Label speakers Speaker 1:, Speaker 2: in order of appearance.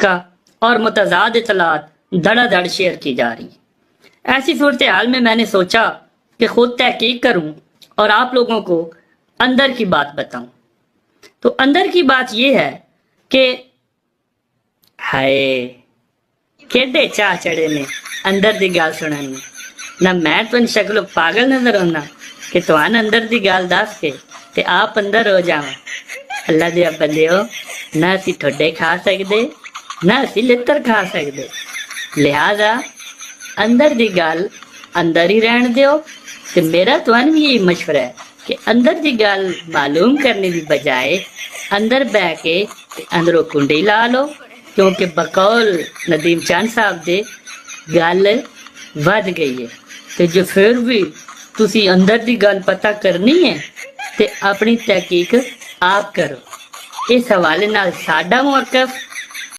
Speaker 1: का और मुतजाद इतलात धड़ाधड़ शेयर की जा रही है। ऐसी सूरत हाल में मैंने सोचा कि खुद तहकीक करूं और आप लोगों को अंदर की बात बताऊं। तो अंदर की बात यह है कि हाय केडे चाह चढ़े ने अंदर दी गाल सुनने में। ना मैं तुम शक्लो पागल नजर आना कि तुहान अंदर दी गाल दस के ते आप अंदर हो जावा। अल्लाह दे बंदेओ, ना असी ठोडे खा सकते ना असी लित्र खा सकते, लिहाजा अंदर दी गाल अंदर ही रहन दियो। ते मेरा तुहान भी यही मशवरा है कि अंदर दी गाल मालूम करने की बजाय अंदर बह के अंदरों कुंडी ला लो, क्योंकि बकौल नदीम चंद साहब दे गल वध गई है। तो जो फिर भी तुसी अंदर दी गल पता करनी है ते अपनी तहकीक आप करो। इस हवाले नाल साडा मौकफ